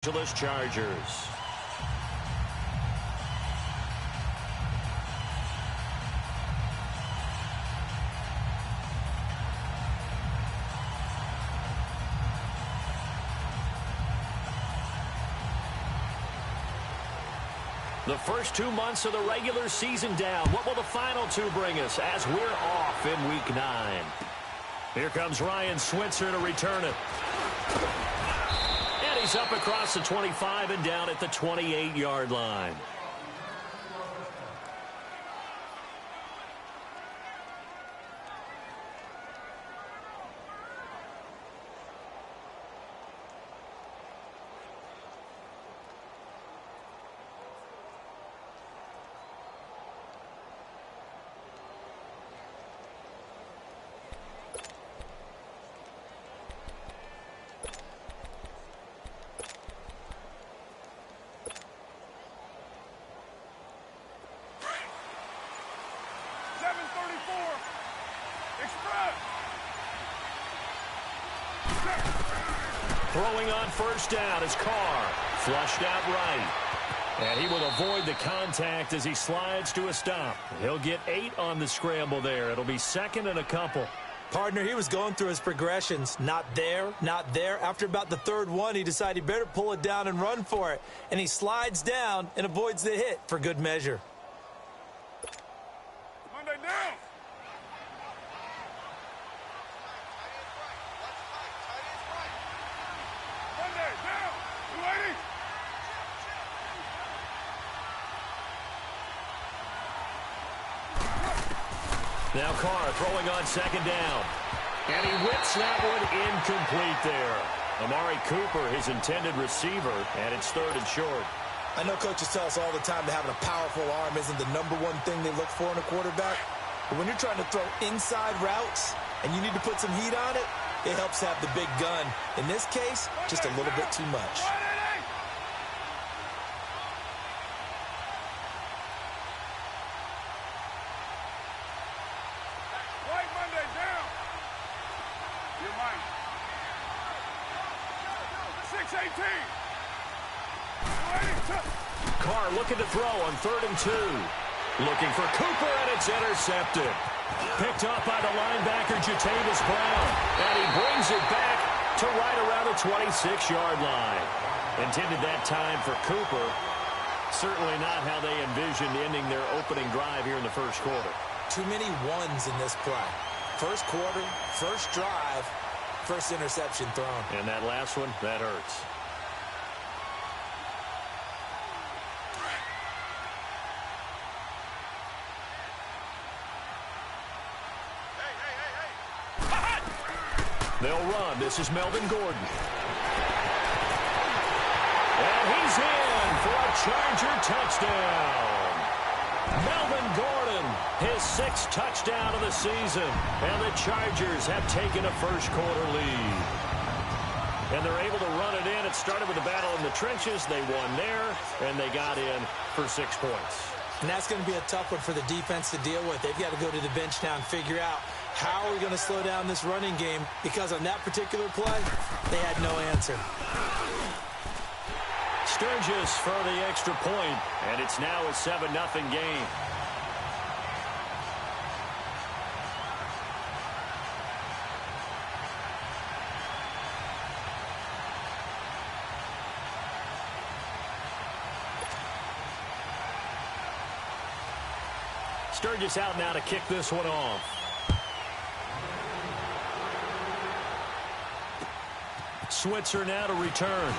Angeles Chargers. The first 2 months of the regular season down. What will the final two bring us as we're off in Week 9? Here comes Ryan Switzer to return it. And he's up across the 25 and down at the 28-yard line. Throwing on first down is Carr. Flushed out right. And he will avoid the contact as he slides to a stop. He'll get 8 on the scramble there. It'll be second and a couple. Partner, he was going through his progressions. Not there, not there. After about the third one, he decided he better pull it down and run for it. And he slides down and avoids the hit for good measure. Monday down. Monday down. 280. Now Carr throwing on second down. And he whips that one incomplete there. Amari Cooper, his intended receiver, and it's third and short. I know coaches tell us all the time that having a powerful arm isn't the #1 thing they look for in a quarterback. But when you're trying to throw inside routes and you need to put some heat on it, it helps have the big gun. In this case, just a little bit too much. White Monday down. You're mine. 6-18. 280. Carr looking to throw on 3rd and 2. Looking for Cooper, and it's intercepted. Picked up by the linebacker, Jatavis Brown. And he brings it back to right around the 26-yard line. Intended that time for Cooper. Certainly not how they envisioned ending their opening drive here in the first quarter. Too many ones in this play. First quarter, first drive, first interception thrown. And that last one, that hurts. They'll run. This is Melvin Gordon. And he's in for a Charger touchdown. Melvin Gordon, his 6th touchdown of the season. And the Chargers have taken a first quarter lead. And they're able to run it in. It started with a battle in the trenches. They won there, and they got in for 6 points. And that's going to be a tough one for the defense to deal with. They've got to go to the bench now and figure out how are we going to slow down this running game, because on that particular play, they had no answer. Sturgis for the extra point, and it's now a 7-0 game. Sturgis out now to kick this one off. Switzer now to return.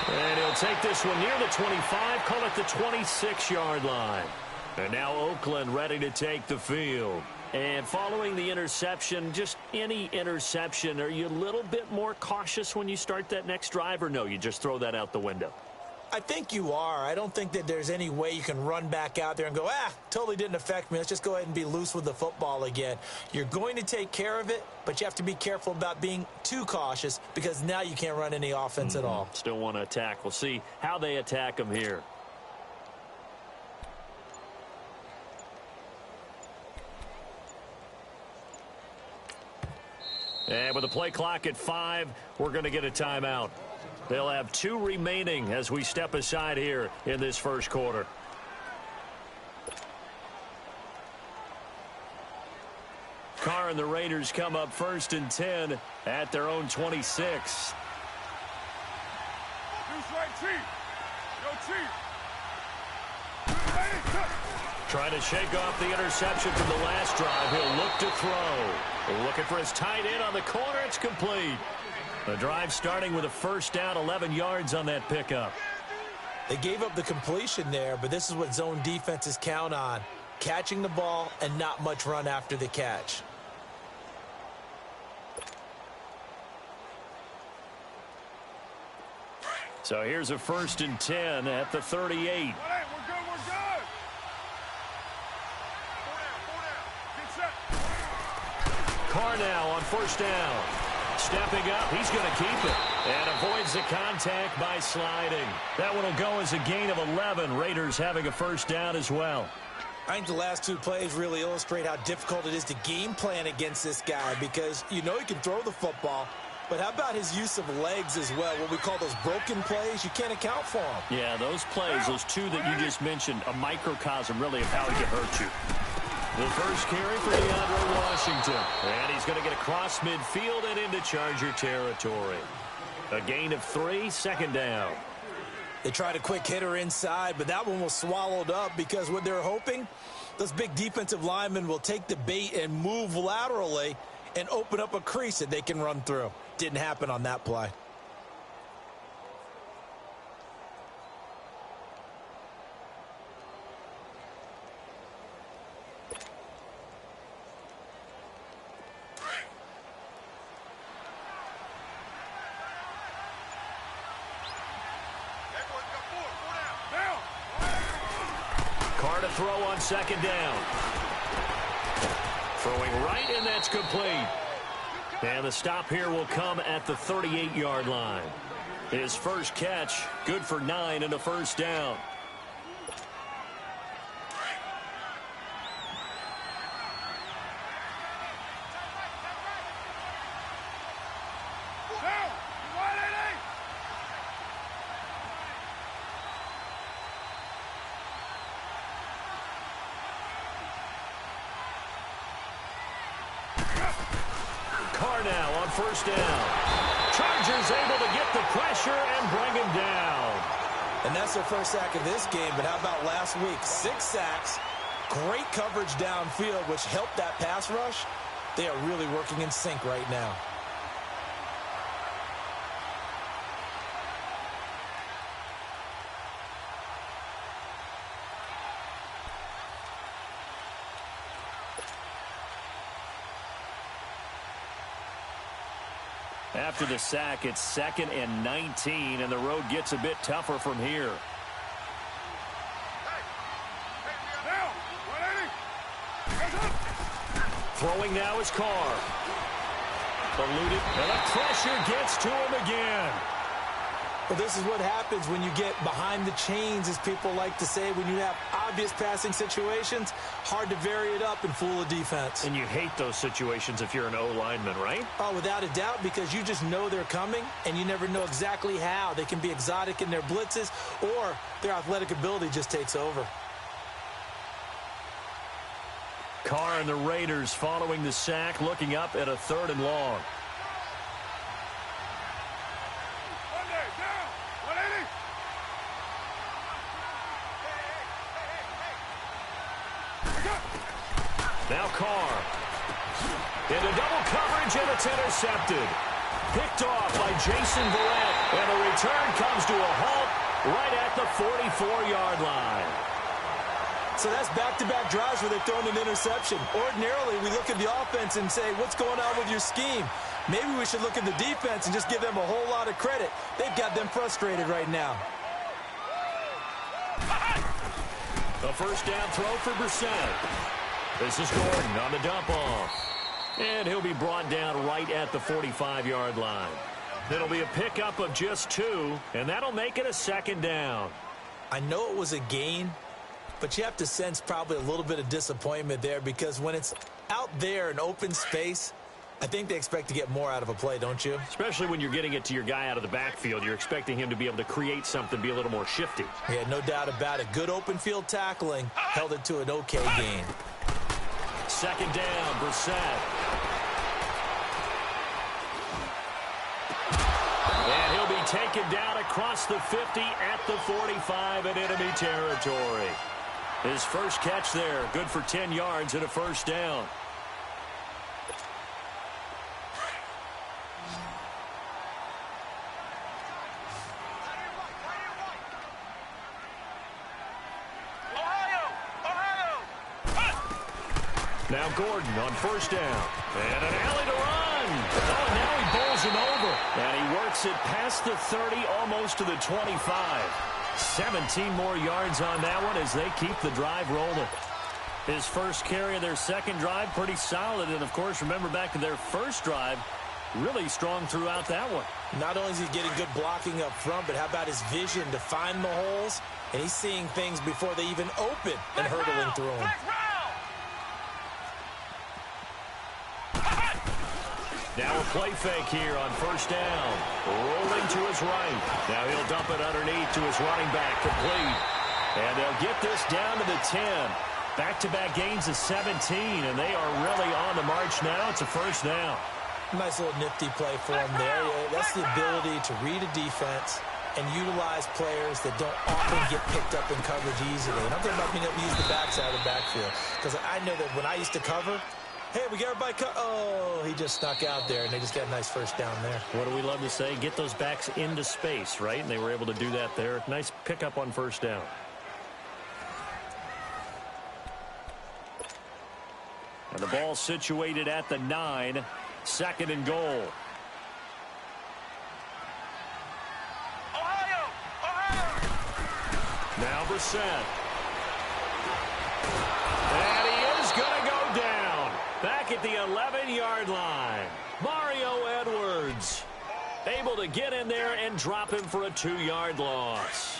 And he'll take this one near the 25, call it the 26-yard line. And now Oakland ready to take the field. And following the interception, just any interception, are you a little bit more cautious when you start that next drive, or no, you just throw that out the window? I think you are. I don't think that there's any way you can run back out there and go, totally didn't affect me. Let's just go ahead and be loose with the football again. You're going to take care of it, but you have to be careful about being too cautious, because now you can't run any offense at all. Still want to attack. We'll see how they attack them here. And with the play clock at 5, we're going to get a timeout. They'll have 2 remaining as we step aside here in this first quarter. Carr and the Raiders come up 1st and 10 at their own 26. Trying to shake off the interception from the last drive. He'll look to throw. Looking for his tight end on the corner. It's complete. The drive starting with a first down, 11 yards on that pickup. They gave up the completion there, but this is what zone defenses count on. Catching the ball and not much run after the catch. So here's a 1st and 10 at the 38. We're good, we're good. Get set. Carr now on 1st down. Stepping up, he's going to keep it. And avoids the contact by sliding. That one will go as a gain of 11. Raiders having a 1st down as well. I think the last 2 plays really illustrate how difficult it is to game plan against this guy because you know he can throw the football, but how about his use of legs as well? What we call those broken plays, you can't account for them. Yeah, those plays, those 2 that you just mentioned, a microcosm really of how he can hurt you. The first carry for DeAndre Washington. And he's going to get across midfield and into Charger territory. A gain of 3, 2nd down. They tried a quick hitter inside, but that one was swallowed up because what they're hoping, those big defensive linemen will take the bait and move laterally and open up a crease that they can run through. Didn't happen on that play. Carr to throw on 2nd down. Throwing right, and that's complete. And the stop here will come at the 38-yard line. His first catch, good for 9 and a 1st down. Carr now on 1st down. Chargers able to get the pressure and bring him down. And that's their first sack of this game, but how about last week? 6 sacks, great coverage downfield, which helped that pass rush. They are really working in sync right now. After the sack, it's 2nd and 19, and the road gets a bit tougher from here. Throwing now is Carr. Eluded, and the pressure gets to him again. Well, this is what happens when you get behind the chains, as people like to say. When you have obvious passing situations, hard to vary it up and fool a defense. And you hate those situations if you're an O-lineman, right? Oh, without a doubt, because you just know they're coming, and you never know exactly how. They can be exotic in their blitzes, or their athletic ability just takes over. Carr and the Raiders following the sack, looking up at a 3rd and long. Now Carr. Into double coverage, and it's intercepted. Picked off by Jason Verrett, and the return comes to a halt right at the 44-yard line. So that's back-to-back drives where they've thrown an interception. Ordinarily, we look at the offense and say, what's going on with your scheme? Maybe we should look at the defense and just give them a whole lot of credit. They've got them frustrated right now. A 1st down throw for Brissett. This is Gordon on the dump-off. And he'll be brought down right at the 45-yard line. It'll be a pickup of just 2, and that'll make it a 2nd down. I know it was a gain, but you have to sense probably a little bit of disappointment there because when it's out there in open space, I think they expect to get more out of a play, don't you? Especially when you're getting it to your guy out of the backfield. You're expecting him to be able to create something, be a little more shifty. Yeah, no doubt about it. Good open field tackling. Held it to an okay gain. Second down, Brissett. And he'll be taken down across the 50 at the 45 in enemy territory. His first catch there, good for 10 yards and a first down. Now Gordon on first down. And an alley to run. Oh, now he bowls him over. And he works it past the 30, almost to the 25. 17 more yards on that one as they keep the drive rolling. His first carry of their second drive, pretty solid. And, of course, remember back to their first drive, really strong throughout that one. Not only is he getting good blocking up front, but how about his vision to find the holes? And he's seeing things before they even open and hurtling through them. Now a play fake here on first down. Rolling to his right. Now he'll dump it underneath to his running back, complete. And they'll get this down to the 10. Back-to-back gains of 17, and they are really on the march now. It's a first down. Nice little nifty play for him there. That's the ability to read a defense and utilize players that don't often get picked up in coverage easily. And I'm talking about being able to use the backside of the backfield. Because I know that when I used to cover, hey, we got everybody oh, he just snuck out there, and they just got a nice first down there. What do we love to say? Get those backs into space, right? And they were able to do that there. Nice pickup on first down. And the ball situated at the 9. Second and goal. Now Brissett. And he is going to go down. Back at the 11-yard line. Mario Edwards able to get in there and drop him for a 2-yard loss.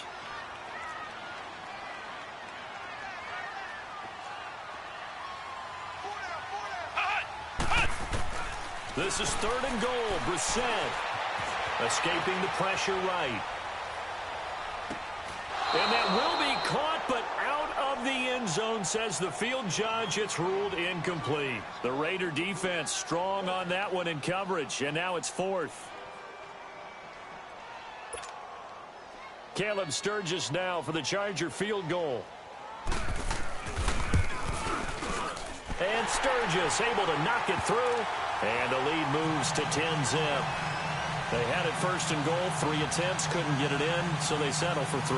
This is third and goal. Brissett escaping the pressure right. And that will be caught, but out of the end zone, says the field judge. It's ruled incomplete. The Raider defense strong on that one in coverage, and now it's fourth. Caleb Sturgis now for the Charger field goal. And Sturgis able to knock it through, and the lead moves to 10-zip. They had it first and goal, 3 attempts, couldn't get it in, so they settle for 3.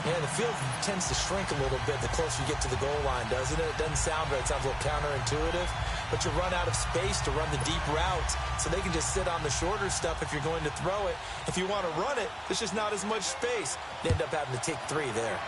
Yeah, the field tends to shrink a little bit the closer you get to the goal line, doesn't it? It doesn't sound right. It sounds a little counterintuitive. But you run out of space to run the deep routes, so they can just sit on the shorter stuff if you're going to throw it. If you want to run it, there's just not as much space. You end up having to take 3 there.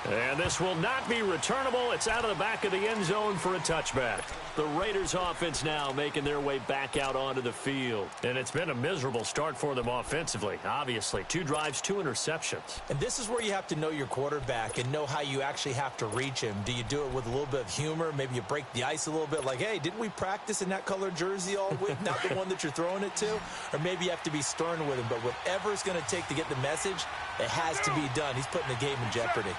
And this will not be returnable. It's out of the back of the end zone for a touchback. The Raiders offense now making their way back out onto the field. And it's been a miserable start for them offensively, obviously. 2 drives, 2 interceptions. And this is where you have to know your quarterback and know how you actually have to reach him. Do you do it with a little bit of humor? Maybe you break the ice a little bit like, hey, didn't we practice in that colored jersey all week? Not the one that you're throwing it to? Or maybe you have to be stern with him. But whatever it's going to take to get the message, it has to be done. He's putting the game in jeopardy.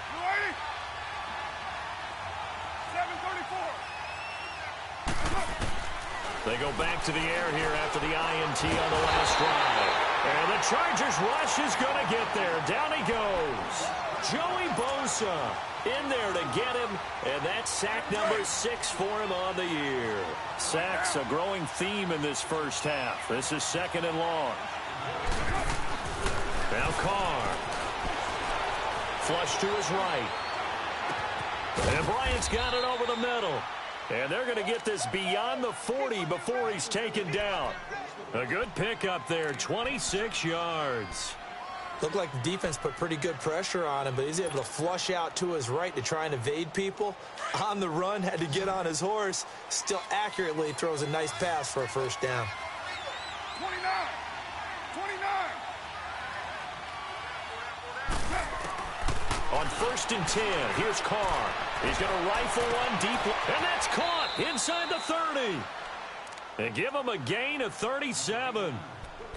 They go back to the air here after the INT on the last drive. And the Chargers rush is going to get there. Down he goes. Joey Bosa in there to get him. And that's sack number 6 for him on the year. Sacks a growing theme in this first half. This is second and long. Now Carr. Flush to his right. And Bryant's got it over the middle. And they're going to get this beyond the 40 before he's taken down. A good pickup there, 26 yards. Looked like the defense put pretty good pressure on him, but he's able to flush out to his right to try and evade people. On the run, had to get on his horse. Still accurately throws a nice pass for a first down. 29. On 1st and 10, here's Carr. He's going to rifle one deep, and that's caught inside the 30. And give him a gain of 37.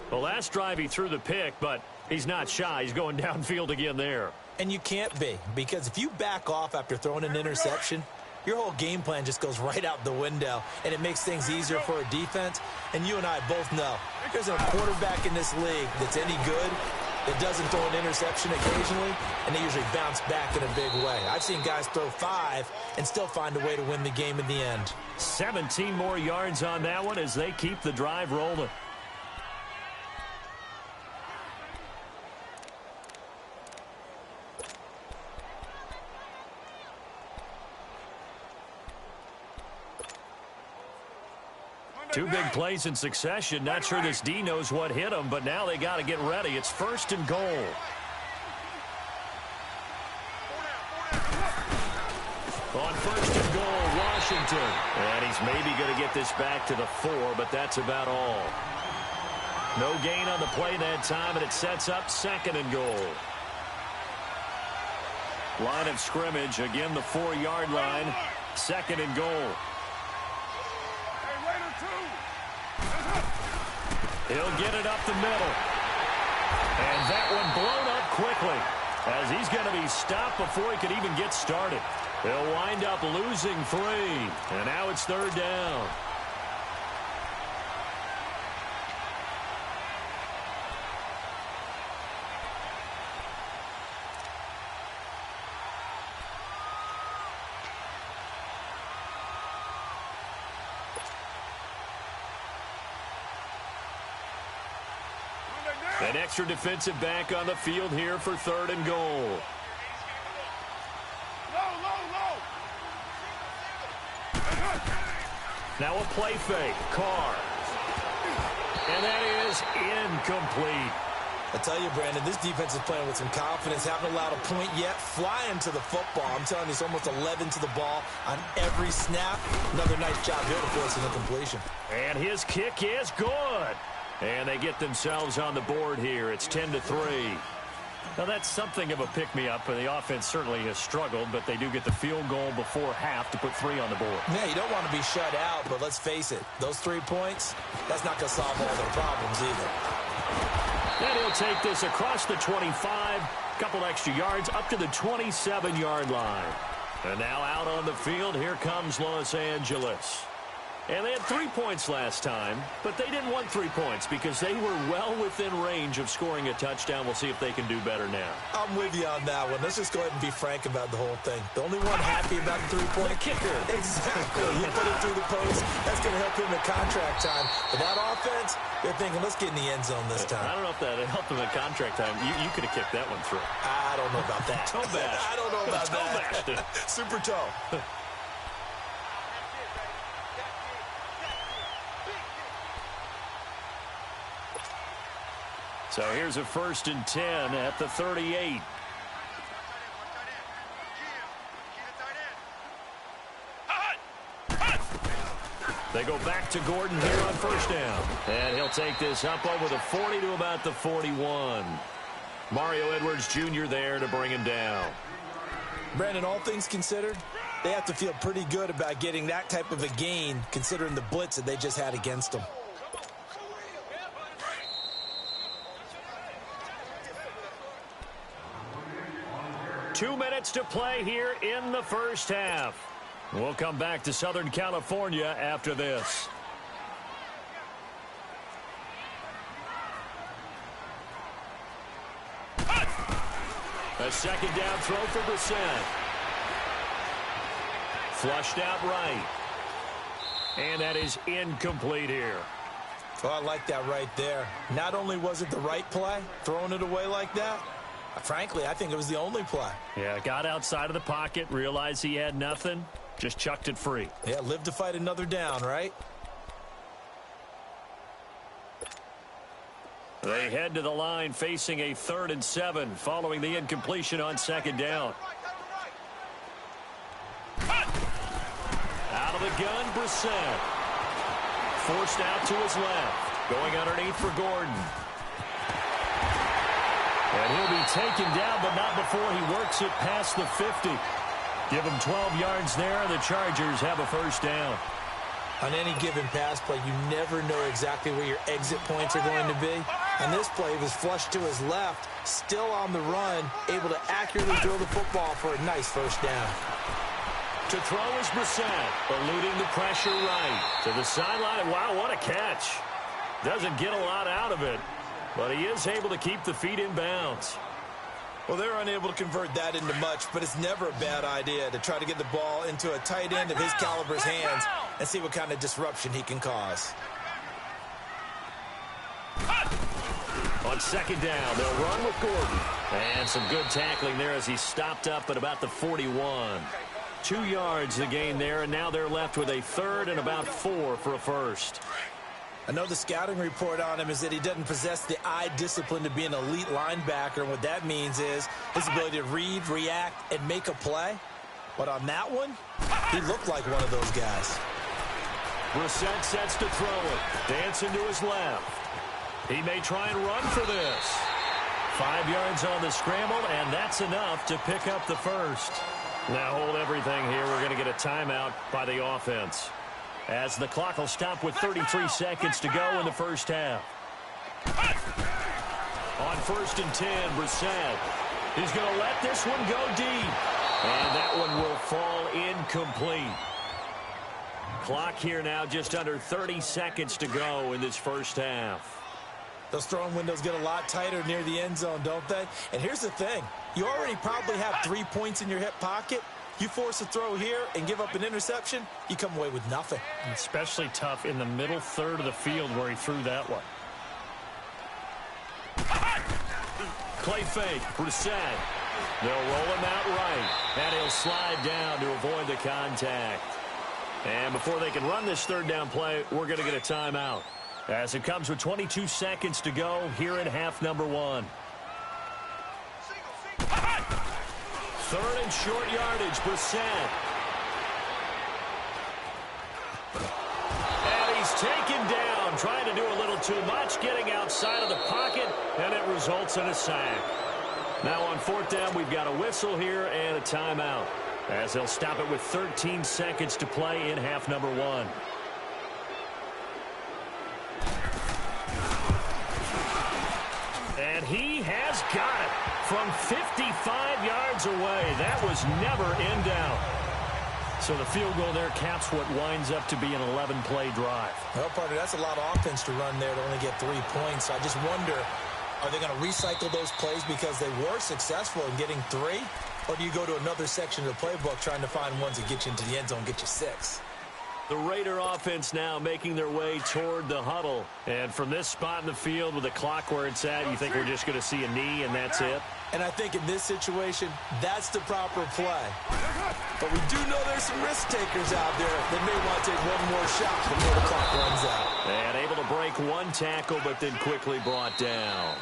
The last drive he threw the pick, but he's not shy. He's going downfield again there. And you can't be, because if you back off after throwing an interception, your whole game plan just goes right out the window, and it makes things easier for a defense. And you and I both know there's a quarterback in this league that's any good that doesn't throw an interception occasionally, and they usually bounce back in a big way. I've seen guys throw 5 and still find a way to win the game in the end. 17 more yards on that one as they keep the drive rolling. Two big plays in succession. Not sure this D knows what hit them, but now they got to get ready. It's 1st and goal. On 1st and goal, Washington. And he's maybe going to get this back to the 4, but that's about all. No gain on the play that time, and it sets up 2nd and goal. Line of scrimmage, again the 4-yard line. 2nd and goal. He'll get it up the middle. And that one blown up quickly as he's going to be stopped before he could even get started. He'll wind up losing 3. And now it's 3rd down. An extra defensive back on the field here for 3rd and goal. Now a play fake. Carr. And that is incomplete. I tell you, Brandon, this defense is playing with some confidence. Haven't allowed a point yet. Flying to the football. I'm telling you, it's almost 11 to the ball on every snap. Another nice job here to force an incompletion. And his kick is good. And they get themselves on the board here. It's 10-3. Now, that's something of a pick-me-up, and the offense certainly has struggled, but they do get the field goal before half to put 3 on the board. Yeah, you don't want to be shut out, but let's face it, those 3 points, that's not going to solve all their problems either. And he'll take this across the 25, couple extra yards, up to the 27-yard line. And now out on the field, here comes Los Angeles. And they had 3 points last time, but they didn't want 3 points because they were well within range of scoring a touchdown. We'll see if they can do better now. I'm with you on that one. Let's just go ahead and be frank about the whole thing. The only one happy about the 3-point kicker. Exactly. He put it through the post. That's going to help him at contract time. But that offense, they're thinking, let's get in the end zone this time. I don't know if that helped him at contract time. You could have kicked that one through. I don't know about that. Toe bash. I don't know about toe that. Bashed. Super toe. So here's a 1st and 10 at the 38. They go back to Gordon here on 1st down. And he'll take this up over the 40 to about the 41. Mario Edwards Jr. there to bring him down. Brandon, all things considered, they have to feel pretty good about getting that type of a gain considering the blitz that they just had against them. Two minutes to play here in the first half. We'll come back to Southern California after this. A 2nd down throw for Brissett. Flushed out right. And that is incomplete here. Oh, I like that right there. Not only was it the right play, throwing it away like that, frankly, I think it was the only play. Yeah, got outside of the pocket, realized he had nothing, just chucked it free. Yeah, live to fight another down, right? They head to the line facing a 3rd and 7 following the incompletion on 2nd down. Out of the gun, Brissett. Forced out to his left. Going underneath for Gordon. And he'll be taken down, but not before he works it past the 50. Give him 12 yards there, and the Chargers have a first down. On any given pass play, you never know exactly where your exit points are going to be. On this play, he was flushed to his left, still on the run, able to accurately throw the football for a nice first down. To throw is Brissett, eluding the pressure right. To the sideline. Wow, what a catch. Doesn't get a lot out of it, but he is able to keep the feet in bounds. Well, they're unable to convert that into much, but it's never a bad idea to try to get the ball into a tight end of his caliber's hands and see what kind of disruption he can cause. On second down, they'll run with Gordon. And some good tackling there as he stopped up at about the 41. 2 yards the gain there, and now they're left with a third and about 4 for a first. I know the scouting report on him is that he doesn't possess the eye discipline to be an elite linebacker, and what that means is his ability to read, react, and make a play. But on that one, he looked like one of those guys. Brissett sets to throw it. Dancing to his left. He may try and run for this. 5 yards on the scramble, and that's enough to pick up the first. Now hold everything here. We're going to get a timeout by the offense, as the clock will stop with 33 seconds to go in the first half. On 1st and 10, Brissett. He's going to let this one go deep. And that one will fall incomplete. Clock here now just under 30 seconds to go in this first half. Those throwing windows get a lot tighter near the end zone, don't they? And here's the thing. You already probably have 3 points in your hip pocket. You force a throw here and give up an interception, you come away with nothing. Especially tough in the middle third of the field where he threw that one. Play fake, Brissett. They'll roll him out right, and he'll slide down to avoid the contact. And before they can run this third down play, we're going to get a timeout, as it comes with 22 seconds to go here in half number 1. Third and short yardage, Brissett. And he's taken down, trying to do a little too much, getting outside of the pocket, and it results in a sack. Now on 4th down, we've got a whistle here and a timeout, as they'll stop it with 13 seconds to play in half number 1. And he has got it from 55 yards away. That was never in doubt. So the field goal there caps what winds up to be an 11-play drive. Well, partner, that's a lot of offense to run there to only get 3 points. I just wonder, are they going to recycle those plays because they were successful in getting 3? Or do you go to another section of the playbook trying to find ones that get you into the end zone, get you 6? The Raider offense now making their way toward the huddle. And from this spot in the field with the clock where it's at, you think we're just going to see a knee and that's it? And I think in this situation, that's the proper play. But we do know there's some risk takers out there that may want to take one more shot before the clock runs out. And able to break one tackle, but then quickly brought down.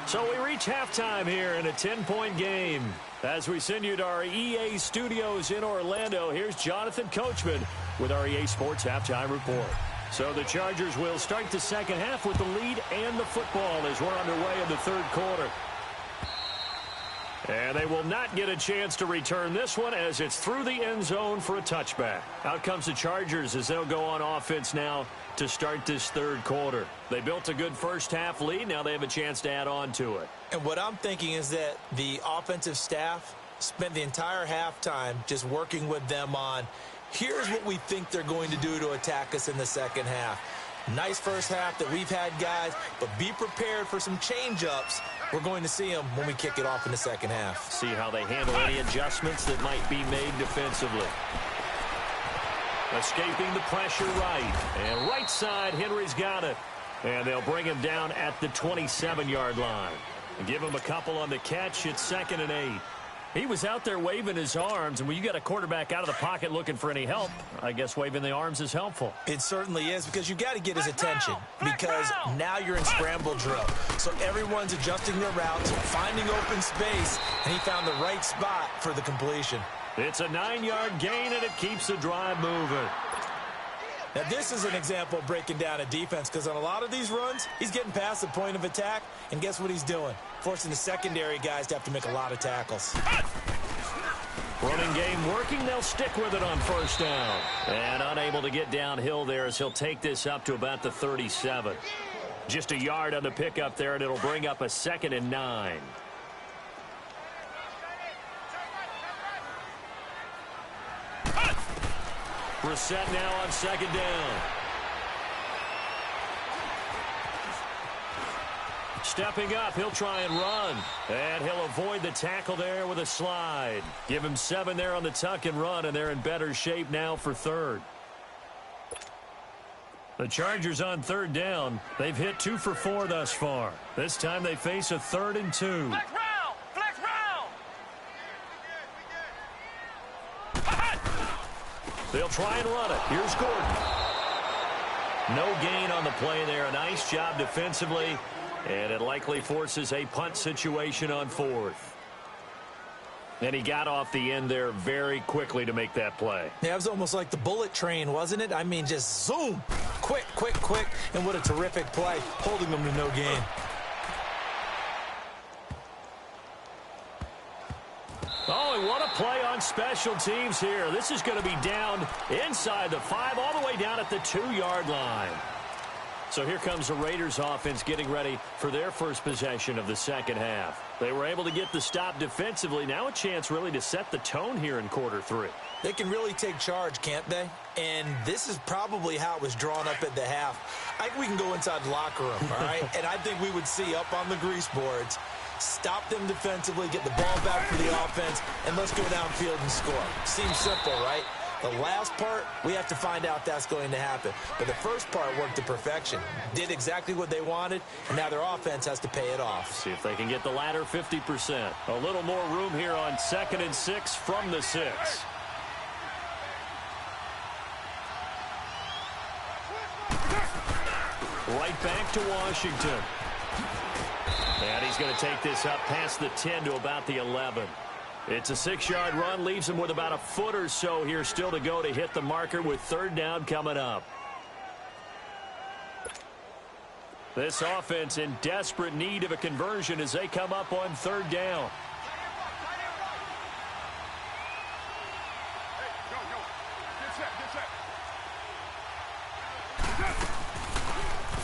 So we reach halftime here in a 10-point game. As we send you to our EA studios in Orlando, here's Jonathan Coachman with our EA Sports Halftime Report. So the Chargers will start the second half with the lead and the football as we're underway in the third quarter. And they will not get a chance to return this one as it's through the end zone for a touchback. Out comes the Chargers as they'll go on offense now to start this third quarter. They built a good first half lead. Now they have a chance to add on to it. And what I'm thinking is that the offensive staff spent the entire halftime just working with them on, here's what we think they're going to do to attack us in the second half. Nice first half that we've had, guys, but be prepared for some change-ups. We're going to see them when we kick it off in the second half. See how they handle any adjustments that might be made defensively. Escaping the pressure right. And right side, Henry's got it. And they'll bring him down at the 27-yard line. And give him a couple on the catch. It's 2nd and 8. He was out there waving his arms, and when you got a quarterback out of the pocket looking for any help, I guess waving the arms is helpful. It certainly is, because you got to get his attention, because now you're in scramble drill. So everyone's adjusting their routes, finding open space, and he found the right spot for the completion. It's a 9-yard gain, and it keeps the drive moving. Now, this is an example of breaking down a defense because on a lot of these runs, he's getting past the point of attack, and guess what he's doing? Forcing the secondary guys to have to make a lot of tackles. Running game working. They'll stick with it on first down. And unable to get downhill there as he'll take this up to about the 37. Just a yard on the pickup there, and it'll bring up a 2nd and 9. Reset now on 2nd down. Stepping up, he'll try and run. And he'll avoid the tackle there with a slide. Give him 7 there on the tuck and run, and they're in better shape now for 3rd. The Chargers on 3rd down. They've hit 2 for 4 thus far. This time they face a 3rd and 2. Flex round! Flex round! They'll try and run it. Here's Gordon. No gain on the play there. A nice job defensively. And it likely forces a punt situation on 4th. And he got off the end there very quickly to make that play. Yeah, it was almost like the bullet train, wasn't it? I mean, just zoom. Quick, quick, quick. And what a terrific play, holding them to no gain. Oh, and what a play on special teams here. This is going to be down inside the 5, all the way down at the 2-yard line. So here comes the Raiders offense getting ready for their first possession of the second half. They were able to get the stop defensively. Now a chance really to set the tone here in quarter 3. They can really take charge, can't they? And this is probably how it was drawn up at the half. I think we can go inside the locker room, all right? And I think we would see up on the grease boards, stop them defensively, get the ball back for the offense, and let's go downfield and score. Seems simple, right? The last part, we have to find out that's going to happen. But the first part worked to perfection. Did exactly what they wanted, and now their offense has to pay it off. See if they can get the latter 50%. A little more room here on 2nd and 6 from the 6. Right back to Washington. And he's going to take this up past the 10 to about the 11. It's a 6-yard run, leaves him with about a foot or so here still to go to hit the marker with 3rd down coming up. This offense in desperate need of a conversion as they come up on 3rd down. Hey, go, go. Get set, get set.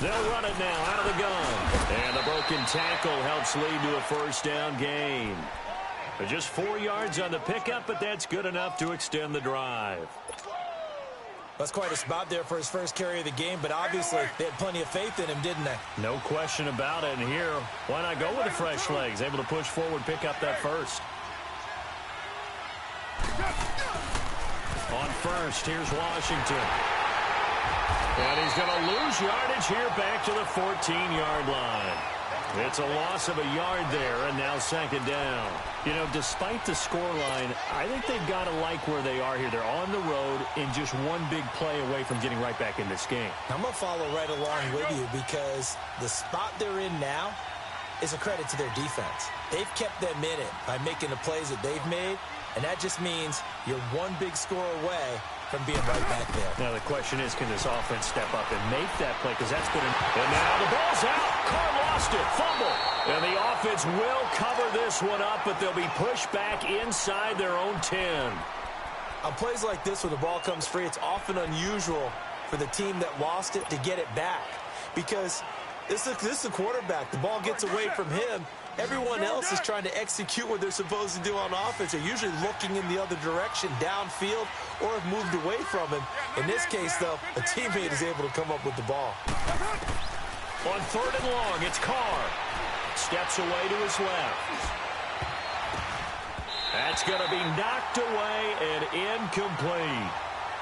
They'll run it now out of the gun. And the broken tackle helps lead to a 1st down gain. Just 4 yards on the pickup, but that's good enough to extend the drive. That's quite a spot there for his first carry of the game, but obviously they had plenty of faith in him, didn't they? No question about it. And here, why not go with the fresh legs? Able to push forward, pick up that 1st. On 1st, here's Washington. And he's going to lose yardage here back to the 14-yard line. It's a loss of a yard there, and now 2nd down. You know, despite the scoreline, I think they've got to like where they are here. They're on the road and just one big play away from getting right back in this game. I'm going to follow right along with you because the spot they're in now is a credit to their defense. They've kept them in it by making the plays that they've made, and that just means you're one big score away from being right back there. Now the question is, can this offense step up and make that play? Because that's been and now the ball's out. Carr lost it. Fumble. And the offense will cover this one up, but they'll be pushed back inside their own 10. On plays like this where the ball comes free, it's often unusual for the team that lost it to get it back. Because this is the quarterback. The ball gets away from him. Everyone else is trying to execute what they're supposed to do on offense. They're usually looking in the other direction, downfield, or have moved away from him. In this case, though, a teammate is able to come up with the ball. On 3rd and long, it's Carr. Steps away to his left. That's going to be knocked away and incomplete.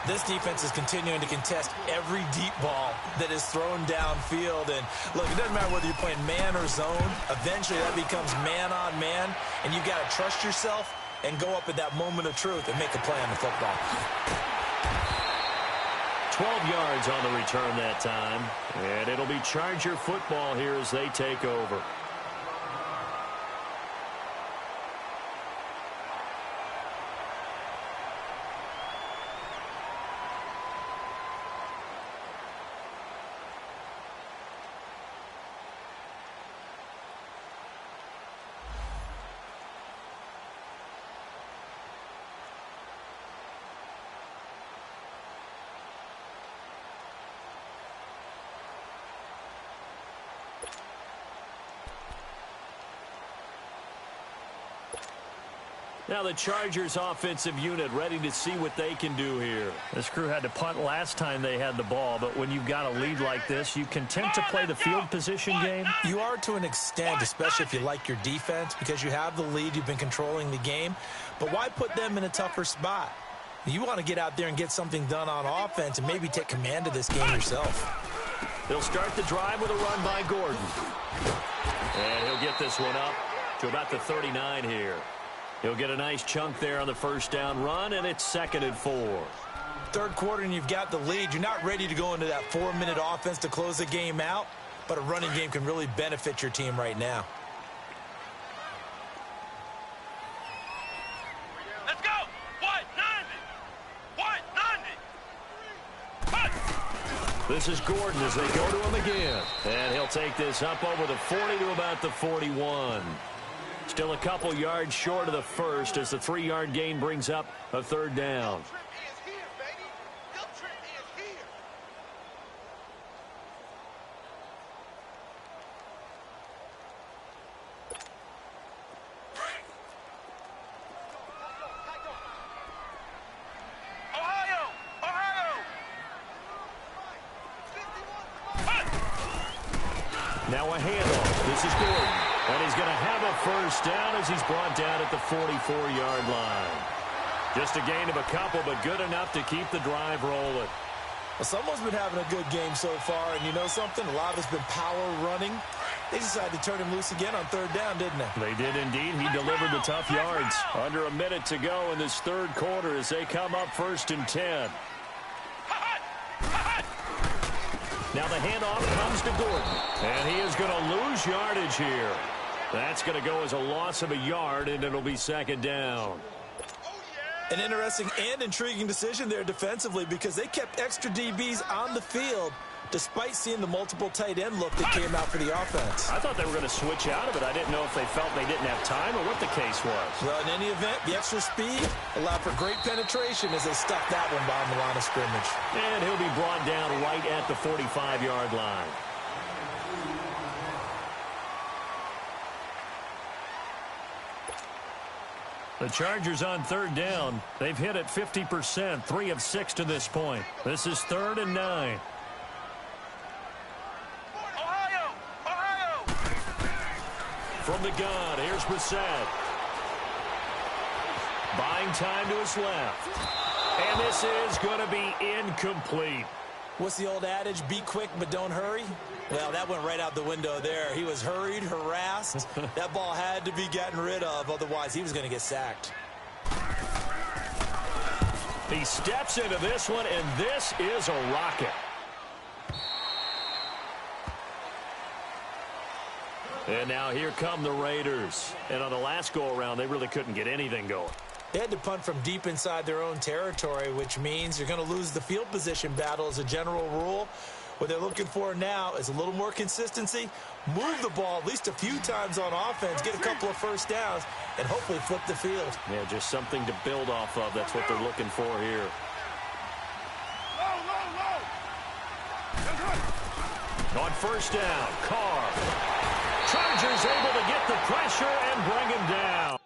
This defense is continuing to contest every deep ball that is thrown downfield. And, look, it doesn't matter whether you're playing man or zone. Eventually, that becomes man on man. And you've got to trust yourself and go up at that moment of truth and make a play on the football. 12 yards on the return that time. And it'll be Charger football here as they take over. Now the Chargers offensive unit ready to see what they can do here. This crew had to punt last time they had the ball, but when you've got a lead like this, you content to play the field position game? You are to an extent, especially if you like your defense, because you have the lead, you've been controlling the game. But why put them in a tougher spot? You want to get out there and get something done on offense and maybe take command of this game yourself. He'll start the drive with a run by Gordon. And he'll get this one up to about the 39 here. He'll get a nice chunk there on the first down run, and it's 2nd and 4. Third quarter and you've got the lead. You're not ready to go into that 4-minute offense to close the game out, but a running game can really benefit your team right now. Let's go. 190. This is Gordon as they go to him again. And he'll take this up over the 40 to about the 41. Still a couple yards short of the first as the 3-yard gain brings up a 3rd down. Now a handoff. This is Gordon. And he's going to have a first down as he's brought down at the 44-yard line. Just a gain of a couple, but good enough to keep the drive rolling. Well, someone's been having a good game so far, and you know something? A lot of it's been power running. They decided to turn him loose again on 3rd down, didn't they? They did indeed. He delivered the tough yards. Under a minute to go in this 3rd quarter as they come up 1st and 10. Now the handoff comes to Gordon. And he is going to lose yardage here. That's going to go as a loss of a yard, and it'll be 2nd down. An interesting and intriguing decision there defensively because they kept extra DBs on the field despite seeing the multiple tight end look that came out for the offense. I thought they were going to switch out of it. I didn't know if they felt they didn't have time or what the case was. Well, in any event, the extra speed allowed for great penetration as they stuffed that one behind the line of scrimmage. And he'll be brought down right at the 45-yard line. The Chargers on 3rd down. They've hit it 50%, 3 of 6 to this point. This is 3rd and 9. From the gun, here's Brissett. Buying time to his left. And this is going to be incomplete. What's the old adage? Be quick, but don't hurry. Well, that went right out the window there. He was hurried, harassed. That ball had to be gotten rid of. Otherwise, he was going to get sacked. He steps into this one, and this is a rocket. And now here come the Raiders. And on the last go-around, they really couldn't get anything going. They had to punt from deep inside their own territory, which means you're going to lose the field position battle as a general rule. What they're looking for now is a little more consistency, move the ball at least a few times on offense, get a couple of first downs, and hopefully flip the field. Yeah, just something to build off of. That's what they're looking for here. On 1st down, Carr. Chargers able to get the pressure and bring him down.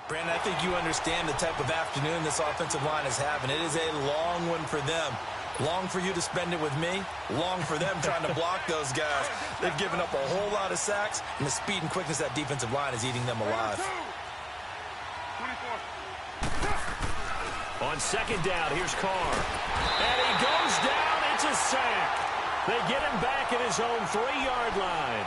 Brandon, I think you understand the type of afternoon this offensive line is having. It is a long one for them. Long for you to spend it with me. Long for them trying to block those guys. They've given up a whole lot of sacks, and the speed and quickness of that defensive line is eating them alive. On 2nd down, here's Carr. And he goes down. It's a sack. They get him back at his own 3-yard line.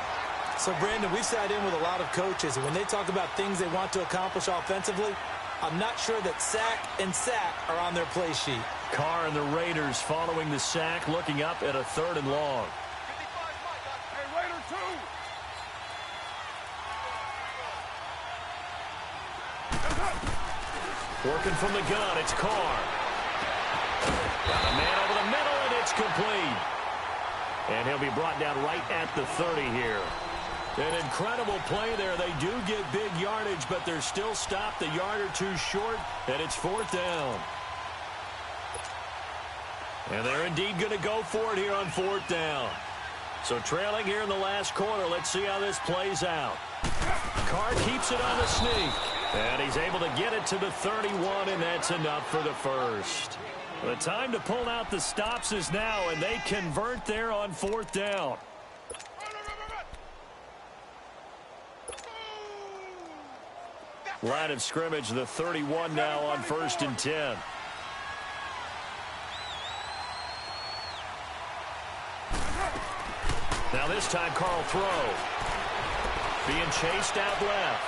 So, Brandon, we've sat in with a lot of coaches, and when they talk about things they want to accomplish offensively, I'm not sure that sack and sack are on their play sheet. Carr and the Raiders following the sack, looking up at a 3rd and long. Hey, Raider 2. Working from the gun, it's Carr. Got a man over the middle, and it's complete. And he'll be brought down right at the 30 here. An incredible play there. They do get big yardage, but they're still stopped a yard or two short, and it's 4th down. And they're indeed going to go for it here on 4th down. So trailing here in the last quarter, let's see how this plays out. Carr keeps it on the sneak, and he's able to get it to the 31, and that's enough for the first. The time to pull out the stops is now, and they convert there on 4th down. Line of scrimmage, the 31 now on 1st and 10. Now this time, Carl throw. Being chased out left.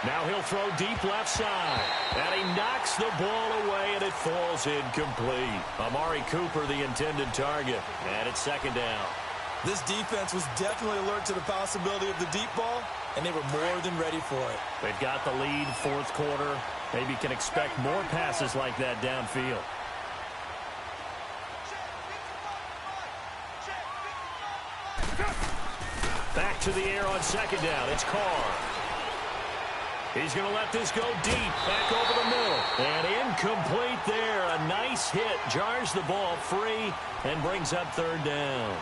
Now he'll throw deep left side. And he knocks the ball away, and it falls incomplete. Amari Cooper, the intended target. And it's 2nd down. This defense was definitely alert to the possibility of the deep ball, and they were more than ready for it. They've got the lead, 4th quarter. Maybe can expect more passes like that downfield. Back to the air on 2nd down. It's Carr. He's going to let this go deep. Back over the middle. And incomplete there. A nice hit. Jars the ball free and brings up 3rd down.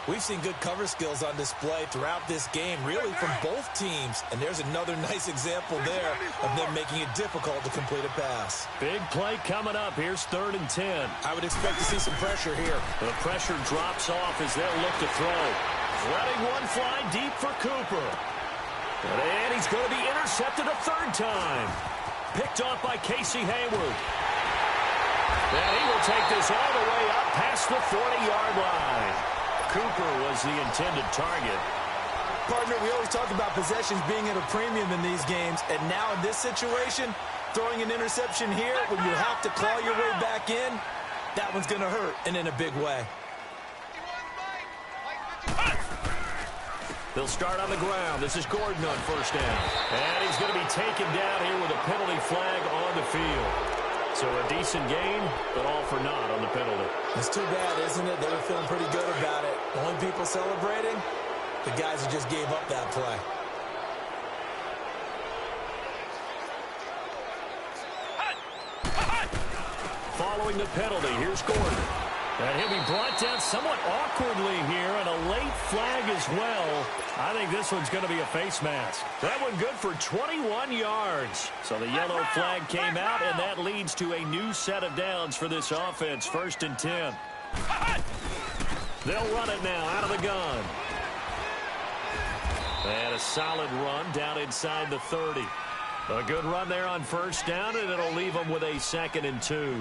We've seen good cover skills on display throughout this game, really from both teams. And there's another nice example there of them making it difficult to complete a pass. Big play coming up. Here's 3rd and 10. I would expect to see some pressure here. The pressure drops off as they'll look to throw. Letting one fly deep for Cooper. And he's going to be intercepted a 3rd time. Picked off by Casey Hayward. And he will take this all the way up past the 40-yard line. Cooper was the intended target. Partner, we always talk about possessions being at a premium in these games, and now in this situation, throwing an interception here when you have to claw your way back in, that one's going to hurt, and in a big way. They'll start on the ground. This is Gordon on 1st down. And he's going to be taken down here with a penalty flag on the field. So a decent gain, but all for naught on the penalty. It's too bad, isn't it? They were feeling pretty good about it. The only people celebrating, the guys who just gave up that play. Following the penalty, here's Gordon. And he'll be brought down somewhat awkwardly here, and a late flag as well. I think this one's going to be a face mask. That one good for 21 yards. So the yellow flag came out, and that leads to a new set of downs for this offense. 1st and 10. They'll run it now out of the gun. And a solid run down inside the 30. A good run there on 1st down, and it'll leave them with a 2nd and 2.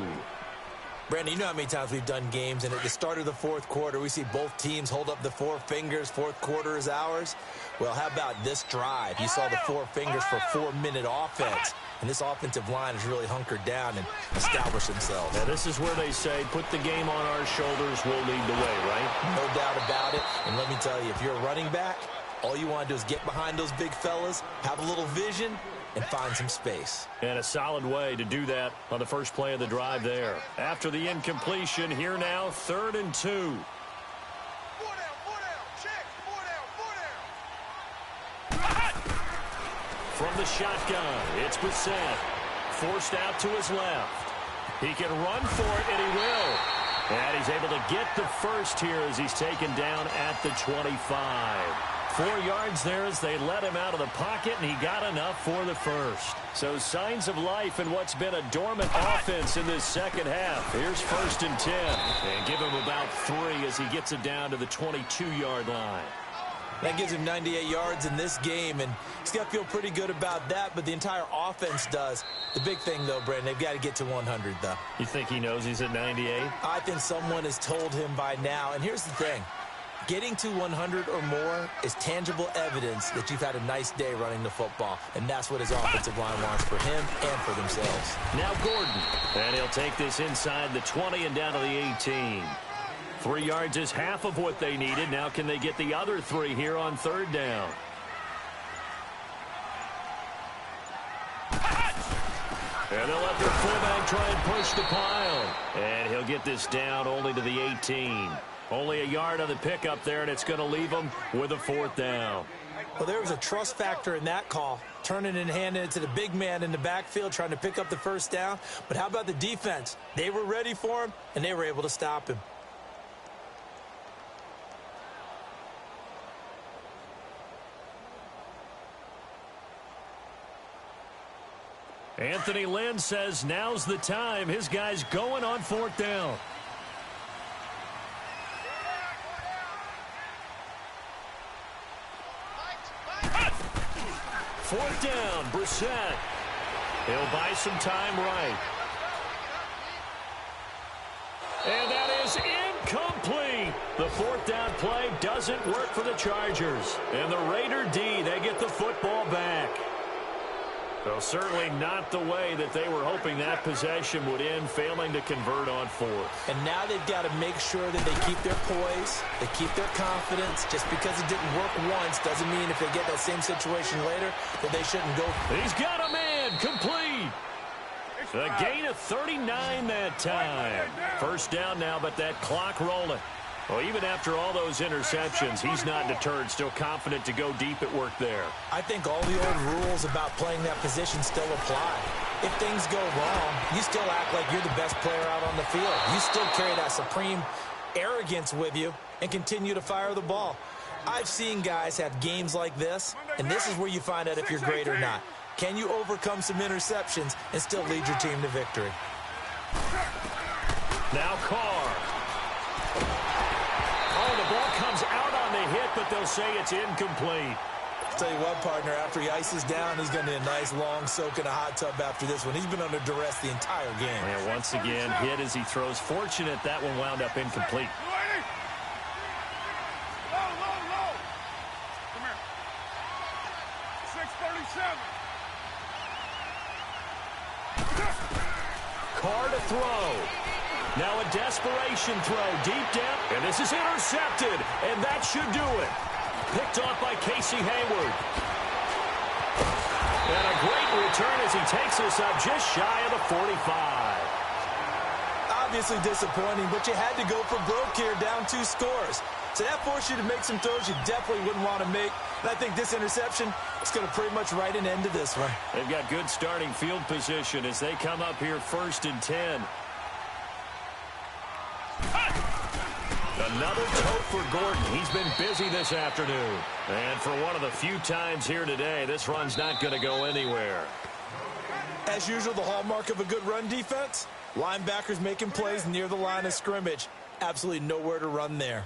Brandon, you know how many times we've done games, and at the start of the 4th quarter, we see both teams hold up the 4 fingers. 4th quarter is ours. Well, how about this drive? You saw the 4 fingers for 4-minute offense, and this offensive line has really hunkered down and established themselves. Now, this is where they say, put the game on our shoulders, we'll lead the way, right? No doubt about it. And let me tell you, if you're a running back, all you want to do is get behind those big fellas, have a little vision, and find some space. And a solid way to do that on the first play of the drive there. After the incompletion, here now, 3rd and 2. 4 down, check, 4 down. From the shotgun, it's Bissett. Forced out to his left. He can run for it, and he will. And he's able to get the first here as he's taken down at the 25. 4 yards there as they let him out of the pocket, and he got enough for the first. So signs of life in what's been a dormant offense in this second half. Here's 1st and 10. And give him about 3 as he gets it down to the 22-yard line. That gives him 98 yards in this game, and he's got to feel pretty good about that, but the entire offense does. The big thing, though, Brandon, they've got to get to 100, though. You think he knows he's at 98? I think someone has told him by now, and here's the thing. Getting to 100 or more is tangible evidence that you've had a nice day running the football, and that's what his offensive line wants for him and for themselves. Now Gordon, and he'll take this inside the 20 and down to the 18. 3 yards is half of what they needed. Now can they get the other 3 here on third down? And they'll let their fullback try and push the pile. And he'll get this down only to the 18. Only a yard on the pickup there, and it's going to leave them with a 4th down. Well, there was a trust factor in that call, turning and handing it to the big man in the backfield, trying to pick up the first down. But how about the defense? They were ready for him, and they were able to stop him. Anthony Lynn says now's the time. His guy's going on 4th down. Fourth down, Brissett. He'll buy some time right. And that is incomplete. The 4th down play doesn't work for the Chargers. And the Raider D, they get the football back. Well, certainly not the way that they were hoping that possession would end, failing to convert on 4th. And now they've got to make sure that they keep their poise, they keep their confidence. Just because it didn't work once doesn't mean if they get that same situation later that they shouldn't go. He's got a man, complete. A gain of 39 that time. First down now, but that clock rolling. Well, even after all those interceptions, he's not deterred, still confident to go deep at work there. I think all the old rules about playing that position still apply. If things go wrong, you still act like you're the best player out on the field. You still carry that supreme arrogance with you and continue to fire the ball. I've seen guys have games like this, and this is where you find out if you're great or not. Can you overcome some interceptions and still lead your team to victory? Now Carr. Oh, the ball comes out on the hit, but they'll say it's incomplete. I'll tell you what, partner, after he ices down, he's going to need a nice long soak in a hot tub after this one. He's been under duress the entire game. And once again, hit as he throws. Fortunate that one wound up incomplete. Low. Come here. 637. Carr to throw. Now a desperation throw deep down. And this is intercepted. And that should do it. Picked off by Casey Hayward. And a great return as he takes us up just shy of the 45. Obviously disappointing, but you had to go for broke here, down 2 scores. So that forced you to make some throws you definitely wouldn't want to make. And I think this interception is going to pretty much write an end to this one. They've got good starting field position as they come up here 1st and 10. Another tote for Gordon. He's been busy this afternoon. And for one of the few times here today, this run's not going to go anywhere. As usual, the hallmark of a good run defense, linebackers making plays near the line of scrimmage. Absolutely nowhere to run there.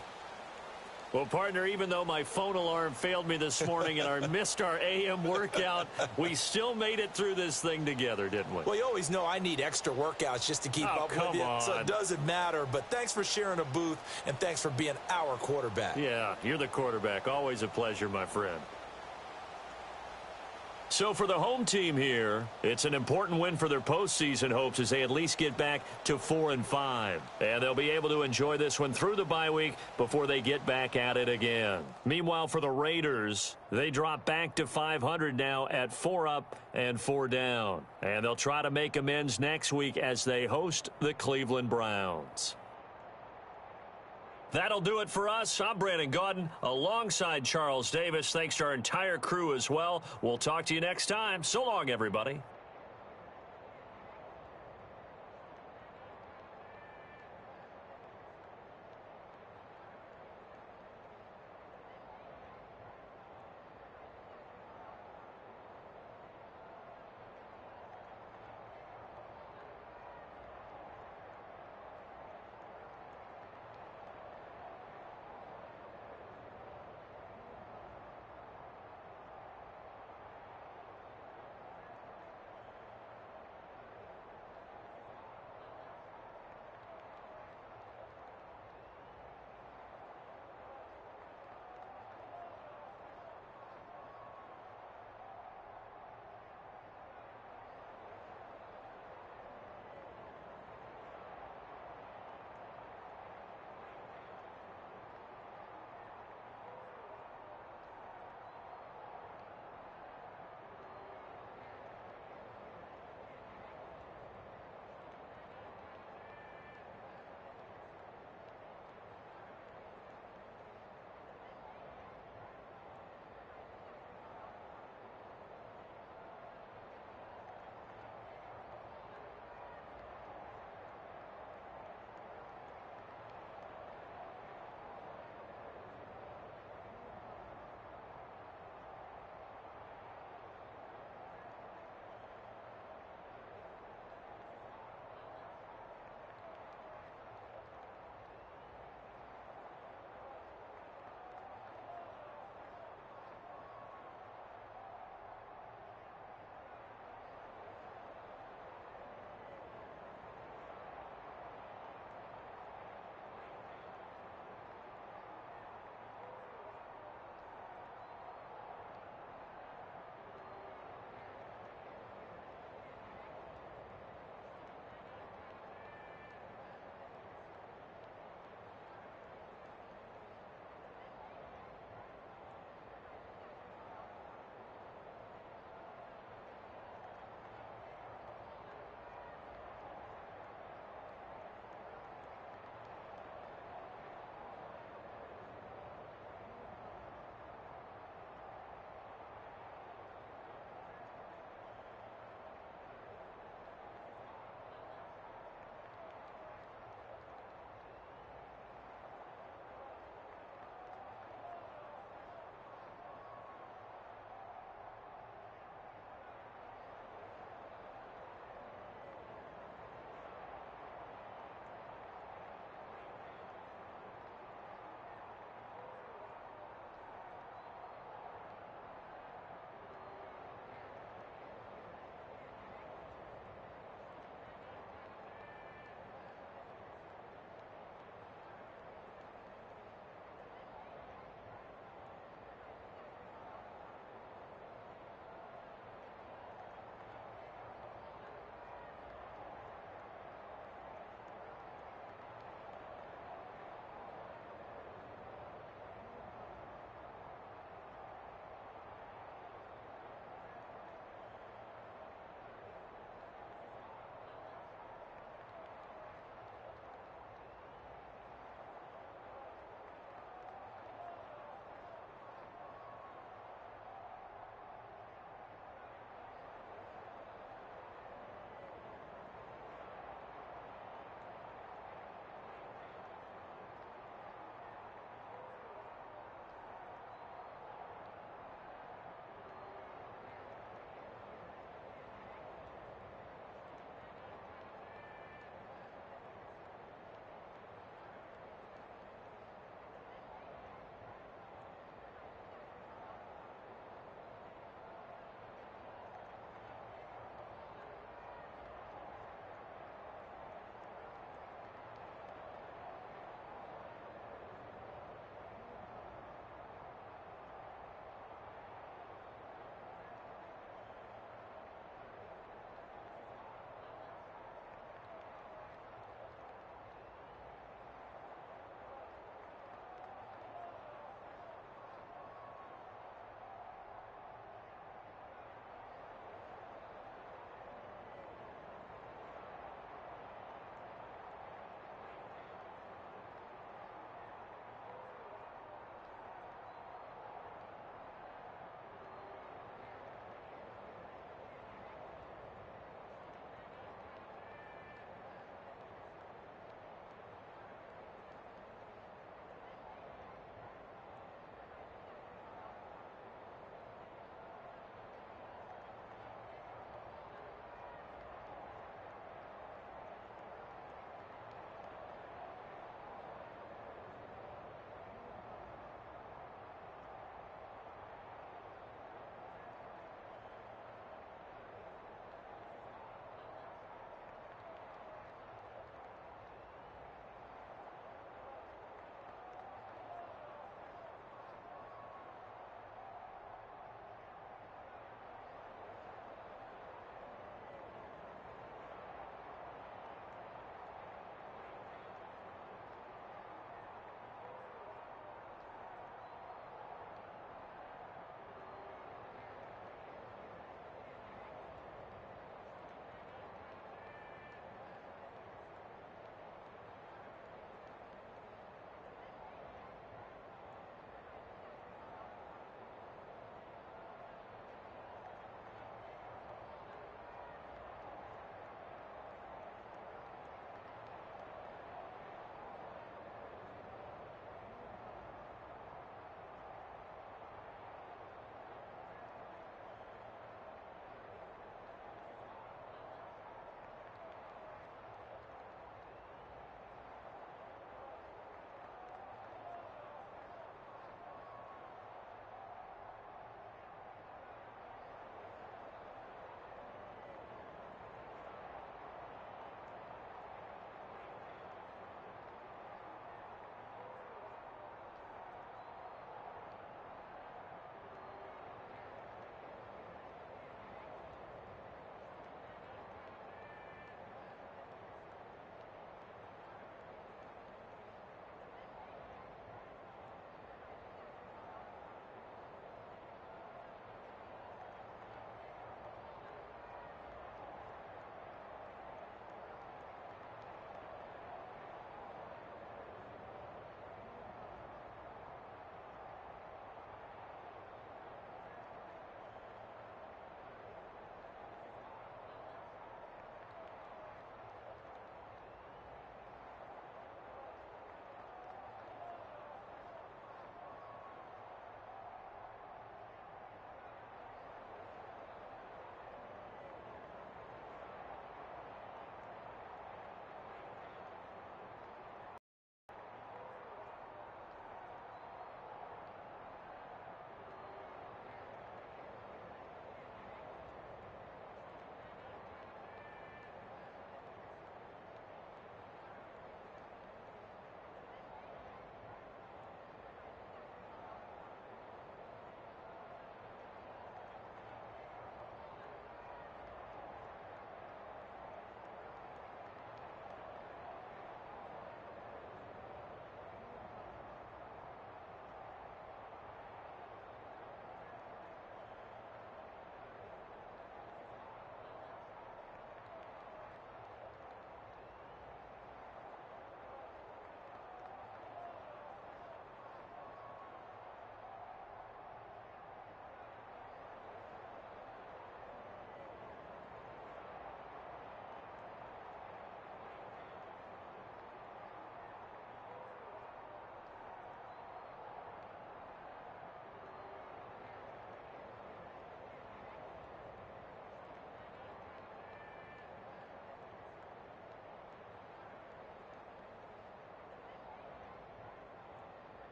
Well, partner, even though my phone alarm failed me this morning and I missed our AM workout, we still made it through this thing together, didn't we? Well, you always know I need extra workouts just to keep up with you, so it doesn't matter. But thanks for sharing a booth, and thanks for being our quarterback. Yeah, you're the quarterback. Always a pleasure, my friend. So for the home team here, it's an important win for their postseason hopes as they at least get back to 4-5. And they'll be able to enjoy this one through the bye week before they get back at it again. Meanwhile, for the Raiders, they drop back to 500 now at 4 up and 4 down. And they'll try to make amends next week as they host the Cleveland Browns. That'll do it for us. I'm Brandon Gaudin alongside Charles Davis. Thanks to our entire crew as well. We'll talk to you next time. So long, everybody.